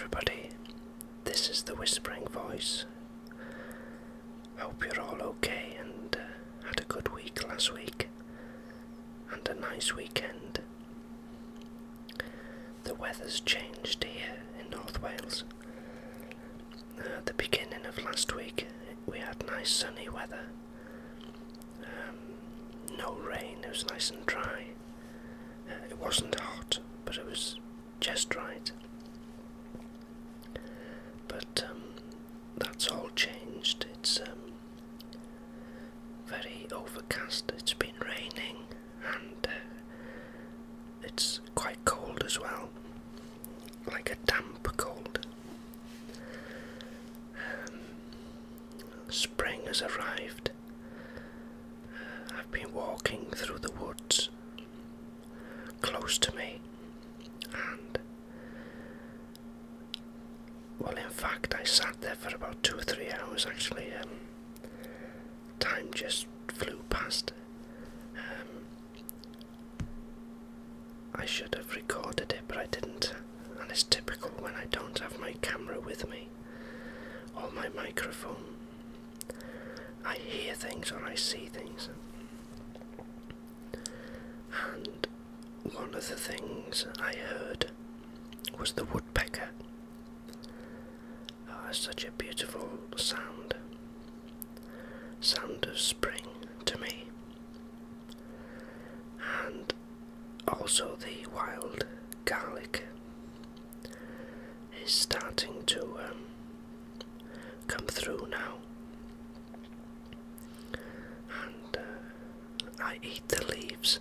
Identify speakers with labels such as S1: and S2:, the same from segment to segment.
S1: everybody, this is the Whispering Voice. Hope you're all okay and had a good week last week and a nice weekend. The weather's changed here in North Wales. At the beginning of last week we had nice sunny weather. No rain, it was nice and dry. It wasn't hot, but it was just right. But that's all changed. It's very overcast. It's been raining and it's quite cold as well, like a damp cold. Spring has arrived. I've been walking through the woods close to me, and well, in fact I sat there for about 2 or 3 hours actually. Time just flew past. I should have recorded it, but I didn't, and it's typical when I don't have my camera with me or my microphone. I hear things or I see things. And one of the things I heard was the woodpecker. Such a beautiful sound of spring to me. And also the wild garlic is starting to come through now. And I eat the leaves.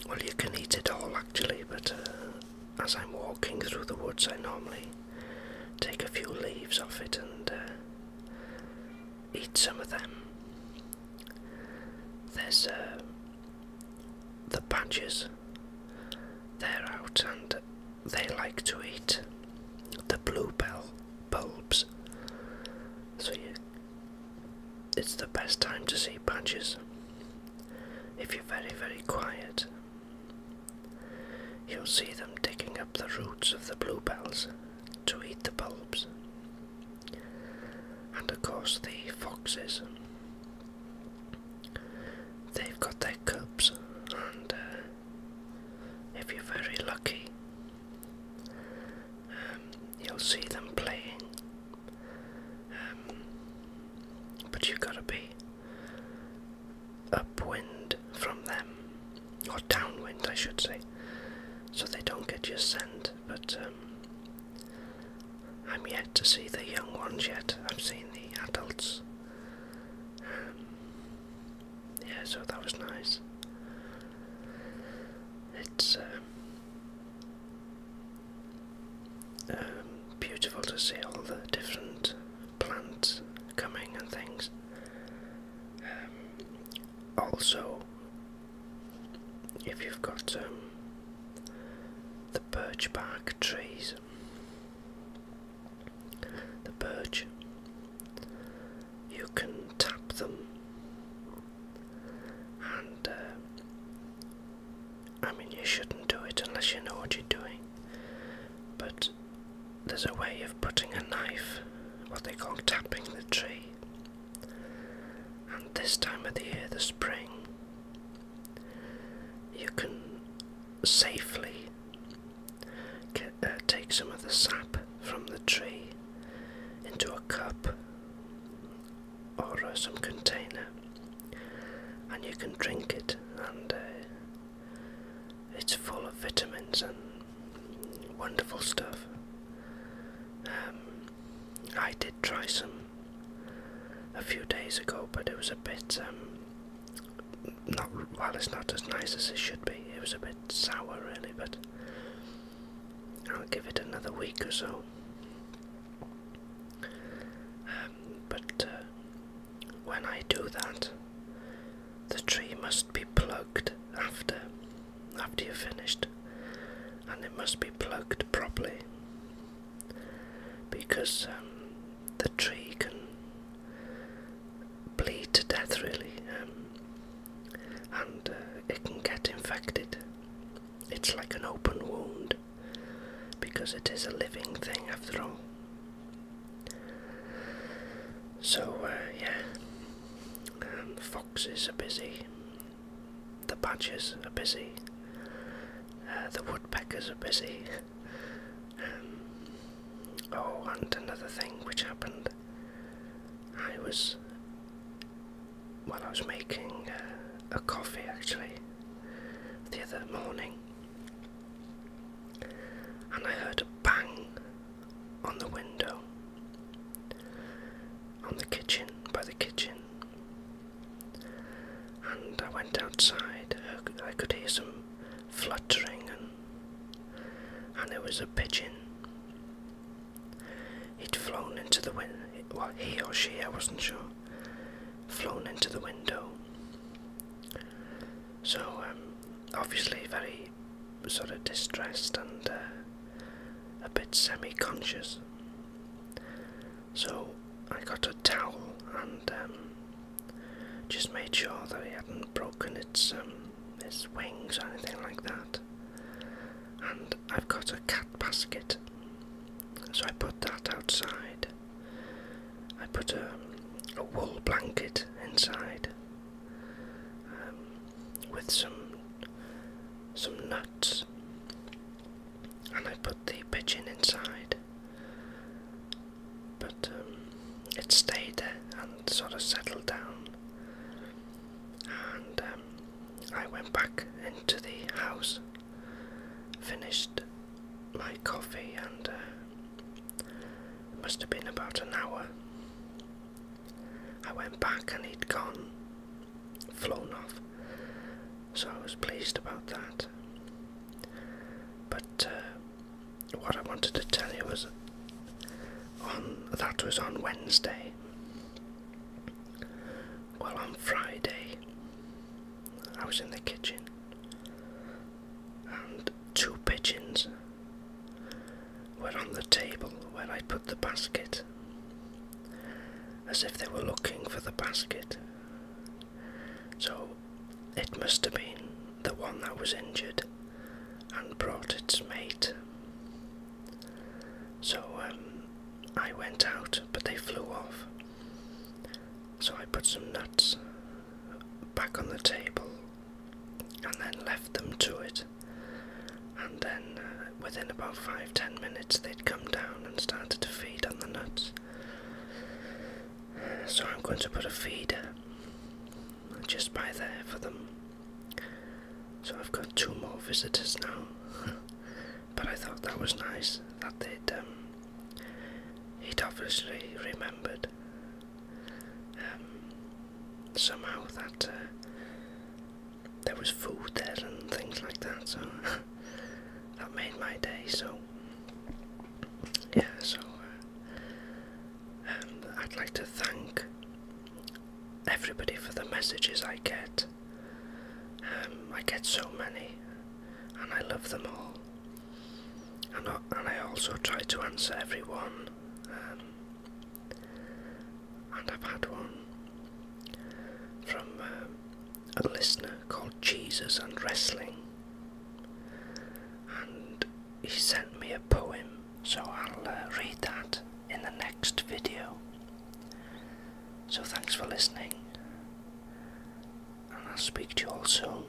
S1: Well, you can eat it all actually, but as I'm walking through the woods I normally take a few leaves off it and eat some of them. There's the badgers. They're out and they like to eat the bluebell bulbs. So it's the best time to see badgers. If you're very, very quiet, you'll see them digging up the roots of the bluebells to eat the bulbs. And of course the foxes, they've got their cubs, and if you're very lucky, you'll see them playing. But you've got to be upwind from them, or downwind I should say, so they don't get your scent. But I'm yet to see the young ones yet. I've seen the adults. Yeah, so that was nice. It's beautiful to see all the different plants coming and things. Also, if you've got the birch bark trees, the birch, you can tap them, and I mean, you shouldn't do it unless you know what you're doing, but there's a way of putting a knife, what they call tapping the tree. And this time of the year, the spring, you can safely take some of the sap from the tree into a cup or some container, and you can drink it, and it's full of vitamins and wonderful stuff. I did try some a few days ago, but it was a bit it's not as nice as it should be. It was a bit sour really, but I'll give it another week or so. But when I do that, the tree must be plugged after you're finished, and it must be plugged properly, because the tree can bleed to death really, and it can get infected. It's like an open wound, because because it is a living thing after all. So, yeah, the foxes are busy, the badgers are busy, the woodpeckers are busy. Oh, and another thing which happened, I was making a coffee actually the other morning, and I heard a bang on the window on the kitchen, by the kitchen, and I went outside. I could hear some fluttering, and it was a pigeon. He'd flown into the window, well, he or she, I wasn't sure, flown into the window. So, obviously very sort of distressed and a bit semi-conscious. So I got a towel and just made sure that he hadn't broken its wings or anything like that. And I've got a cat basket, so I put that outside. I put a wool blanket inside with some nuts, and I put the pigeon inside, but it stayed there and sort of settled down, and I went back into the house, finished my coffee, and it must have been about an hour. I went back and he'd gone, flown off, so I was pleased about that. But what I wanted to tell you was, that was on Wednesday. Well, on Friday, I was in the kitchen, and 2 pigeons were on the table where I put the basket, as if they were looking for the basket. So it must have been the one that was injured and brought its mate. So I went out, but they flew off. So I put some nuts back on the table and then left them to it. And then within about 5-10 minutes they'd come down and started to feed on the nuts. So I'm going to put a feeder just by there for them. So I've got 2 more visitors now. But I thought that was nice that he'd obviously remembered somehow that there was food there and things like that, so that made my day. So yeah, so I'd like to thank everybody for the messages I get. I get so many, and I love them all, and I also try to answer everyone. And I've had one from a listener called Jesus and Wrestling, and he sent me a poem, so I'll read that in the next video. So thanks for listening, and I'll speak to you all soon.